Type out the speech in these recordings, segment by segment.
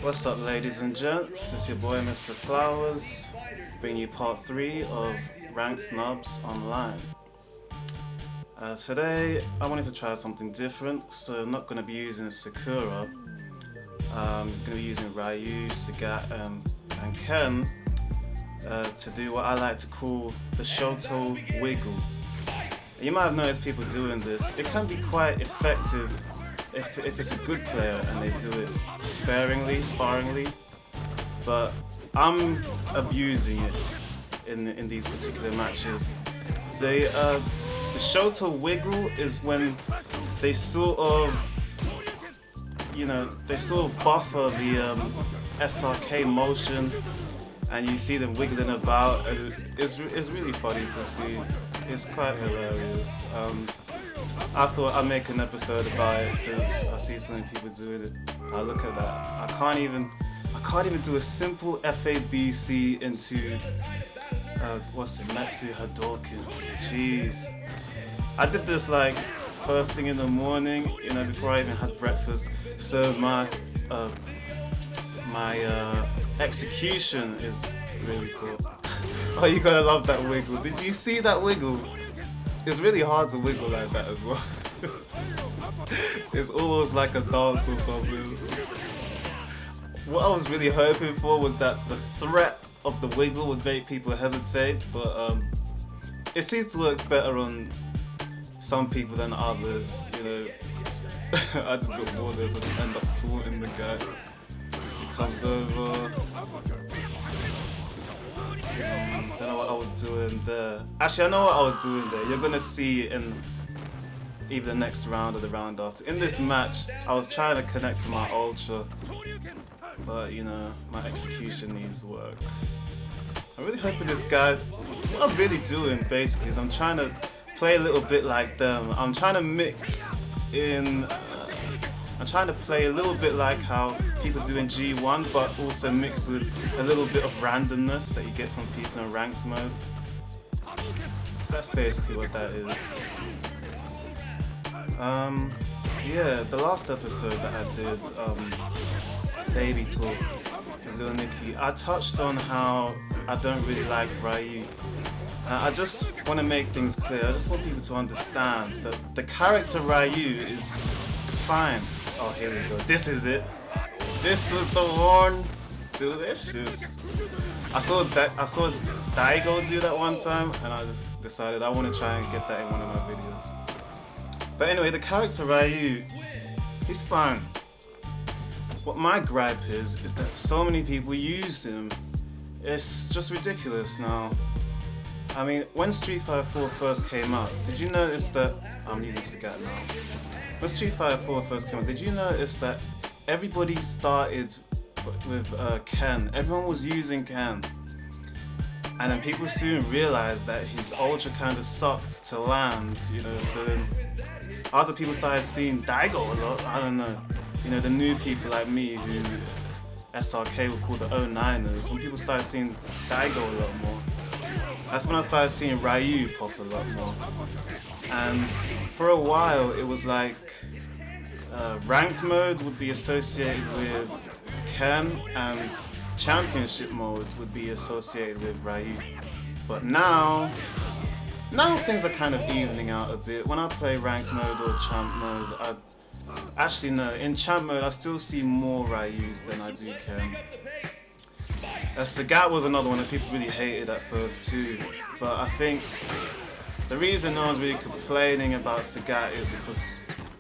What's up, ladies and gents? It's your boy Mr. Flowers, bringing you part 3 of Ranked Nubs Online. Today I wanted to try something different, so I'm not going to be using Sakura. I'm going to be using Ryu, Sagat and Ken to do what I like to call the Shoto Wiggle. You might have noticed people doing this. It can be quite effective if it's a good player and they do it sparingly, but I'm abusing it in these particular matches. The Shoto Wiggle is when they sort of, buffer the SRK motion, and you see them wiggling about. It's really funny to see. It's quite hilarious. I thought I'd make an episode about it since I see so many people doing it. Look at that. I can't even do a simple FADC into Metsu Hadouken. Jeez. I did this like first thing in the morning, before I even had breakfast. So my execution is really cool. Oh, you gotta love that wiggle. Did you see that wiggle? It's really hard to wiggle like that as well. It's almost like a dance or something. What I was really hoping for was that the threat of the wiggle would make people hesitate, but it seems to work better on some people than others, I just got bored there, so I just end up taunting the guy. He comes over. Don't know what I was doing there. Actually, I know what I was doing there. You're gonna see in either the next round or the round after. In this match, I was trying to connect to my ultra, but my execution needs work. I'm really hoping this guy. What I'm really doing basically is I'm trying to play a little bit like them. I'm trying to mix in. I'm trying to play a little bit like how people do in G1, but also mixed with a little bit of randomness that you get from people in ranked mode. So that's basically what that is. Yeah, the last episode that I did, Baby Talk with Lil Nicky, I touched on how I don't really like Ryu. I just want to make things clear. I just want people to understand that the character Ryu is fine. Oh, here we go. This is it. This was the one. Delicious. I saw Daigo do that one time, and I just decided I want to try and get that in one of my videos. But anyway, the character Ryu, he's fine. What my gripe is that so many people use him. It's just ridiculous now. I mean, when Street Fighter 4 first came out, did you notice that... I'm using Sagat now. When Street Fighter 4 first came out, did you notice that everybody started with Ken? Everyone was using Ken. And then people soon realized that his ultra kind of sucked to land, so then other people started seeing Daigo a lot, I don't know. The new people like me who SRK would call the 09ers, when people started seeing Daigo a lot more, that's when I started seeing Ryu pop a lot more. And for a while it was like ranked mode would be associated with Ken and championship mode would be associated with Ryu. But now things are kind of evening out a bit. When I play ranked mode or champ mode, actually no, in champ mode I still see more Ryus than I do Ken. Sagat was another one that people really hated at first too, but I think the reason no one's really complaining about Sagat is because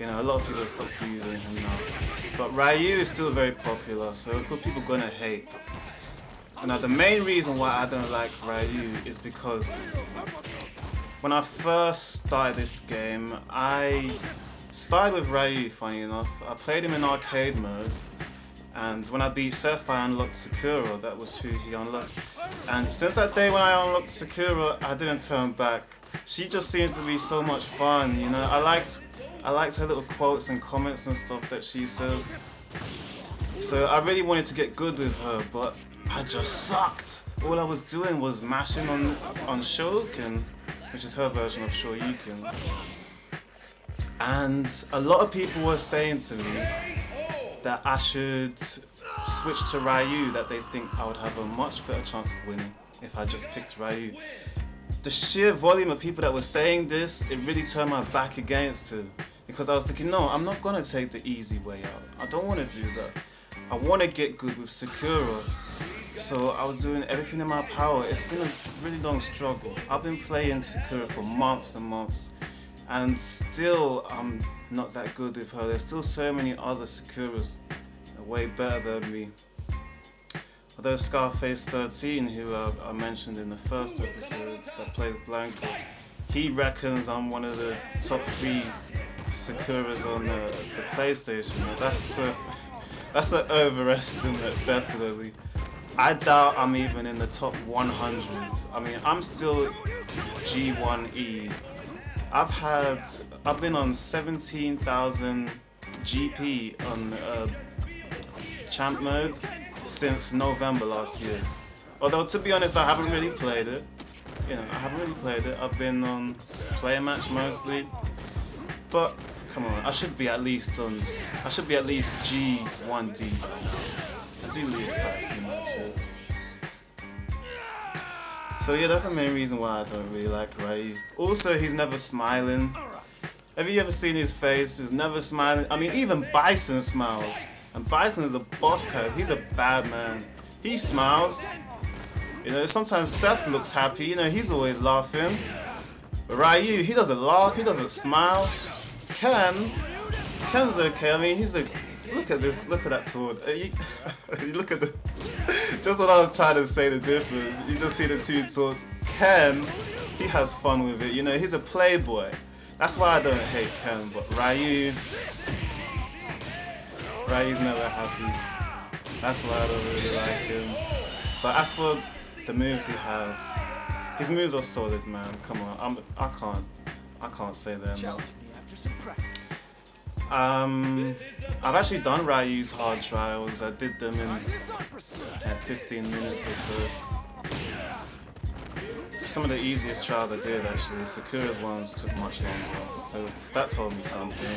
a lot of people have stopped using him now. But Ryu is still very popular, so of course people are gonna hate. Now the main reason why I don't like Ryu is because when I first started this game, I started with Ryu, funny enough. I played him in arcade mode, and when I beat Seth, I unlocked Sakura. That was who he unlocked. And since that day when I unlocked Sakura, I didn't turn back. She just seemed to be so much fun, I liked her little quotes and comments and stuff that she says. So I really wanted to get good with her, but I just sucked. All I was doing was mashing on Shoryuken, which is her version of Shoryuken. And a lot of people were saying to me that I should switch to Ryu, that they think I would have a much better chance of winning if I just picked Ryu. The sheer volume of people that were saying this, it really turned my back against him. Because I was thinking, no, I'm not gonna take the easy way out. I don't wanna do that. I wanna get good with Sakura. So I was doing everything in my power. It's been a really long struggle. I've been playing Sakura for months and months. And still, I'm not that good with her. There's still so many other Sakuras that are way better than me. Although Scarface 13, who I mentioned in the first episode, that plays Blanco, he reckons I'm one of the top 3 Sakuras on the PlayStation. That's an overestimate, definitely. I doubt I'm even in the top 100. I mean, I'm still G1E. I've been on 17,000 GP on champ mode since November last year. Although, to be honest, I haven't really played it. You know, I haven't really played it. I've been on player match mostly. But come on, I should be at least G1D. I do lose quite a few matches. So yeah, that's the main reason why I don't really like Ryu. Also, he's never smiling. Have you ever seen his face? He's never smiling. I mean, even Bison smiles. And Bison is a boss character. He's a bad man. He smiles. You know, sometimes Seth looks happy. You know, he's always laughing. But Ryu, he doesn't laugh. He doesn't smile. Ken's okay. I mean, he's a... Look at this. Look at that taunt. You look at the... Just what I was trying to say, the difference. You just see the two taunts. Ken, he has fun with it. You know, he's a playboy. That's why I don't hate Ken. But Ryu's never happy. That's why I don't really like him. But as for the moves he has, his moves are solid, man. Come on, I can't say them. I've actually done Ryu's hard trials. I did them at 15 minutes or so. Some of the easiest trials I did, actually. Sakura's ones took much longer, so that told me something.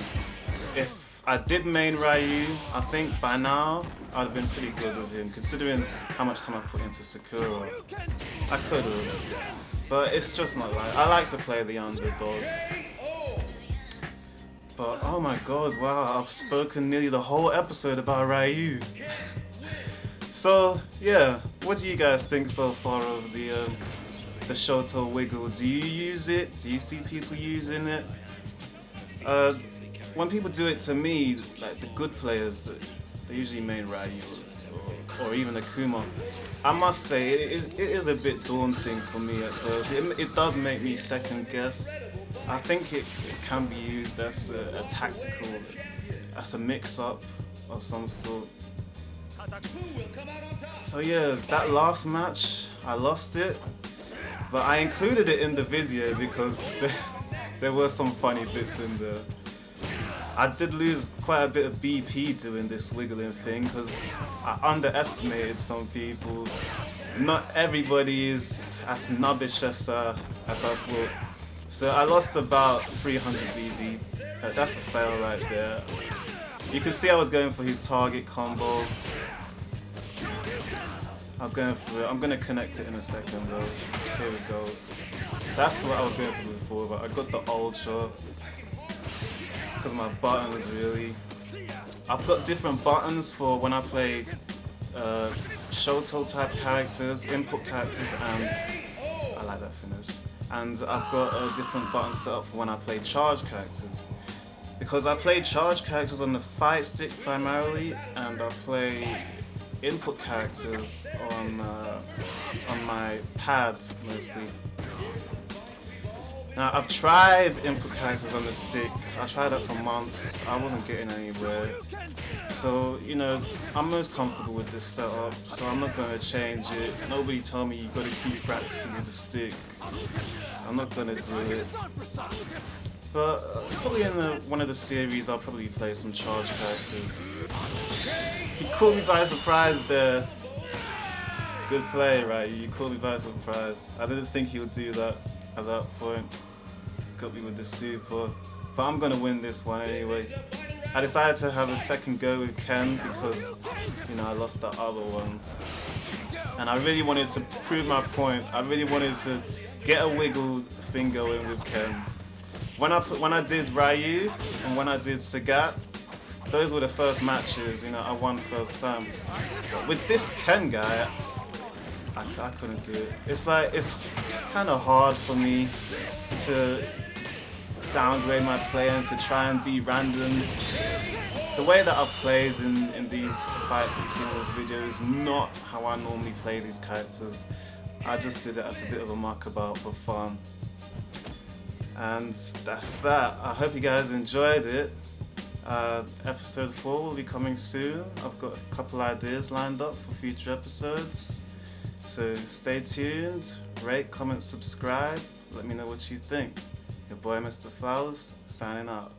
If I did main Ryu, I think by now I'd have been pretty good with him, considering how much time I put into Sakura. I could have, but it's just not like I like to play the underdog. But oh my god, wow, I've spoken nearly the whole episode about Ryu. So yeah, what do you guys think so far of the Shoto Wiggle? Do you use it? Do you see people using it? When people do it to me, like the good players, they usually main Ryu or even Akuma. I must say, it is a bit daunting for me at first. It does make me second guess. I think it can be used as a tactical, as a mix-up of some sort. So yeah, that last match, I lost it, but I included it in the video because there were some funny bits in there. I did lose quite a bit of BP doing this wiggling thing because I underestimated some people. Not everybody is as nubbish as I thought. So I lost about 300 BB. That's a fail right there. You can see I was going for his target combo. I was going for it. I'm going to connect it in a second though. Here it goes. That's what I was going for before, but I got the ultra. Because my buttons really. I've got different buttons for when I play Shoto type characters, input characters, and I like that finish. And I've got a different button set up for when I play charge characters. Because I play charge characters on the fight stick primarily, and I play input characters on my pad mostly. Now I've tried input characters on the stick. I tried that for months. I wasn't getting anywhere. So, you know, I'm most comfortable with this setup, so I'm not going to change it. Nobody told me you've got to keep practicing with the stick. I'm not going to do it. But probably in one of the series I'll probably play some charge characters. He caught me by surprise there. Good play, right? You caught me by surprise. I didn't think he would do that at that point. Got me with the super. But I'm going to win this one anyway. I decided to have a second go with Ken because, you know, I lost the other one. And I really wanted to prove my point. I really wanted to get a wiggle thing going with Ken. When I did Ryu and when I did Sagat, those were the first matches, you know, I won first time. But with this Ken guy, I couldn't do it. It's like, it's kind of hard for me to downgrade my play and to try and be random. The way that I've played in these fights that you've seen in this video is not how I normally play these characters. I just did it as a bit of a muckabout for fun. And that's that. I hope you guys enjoyed it. Episode 4 will be coming soon. I've got a couple ideas lined up for future episodes. So stay tuned, rate, comment, subscribe. Let me know what you think. Your boy Mr. Flowers, signing out.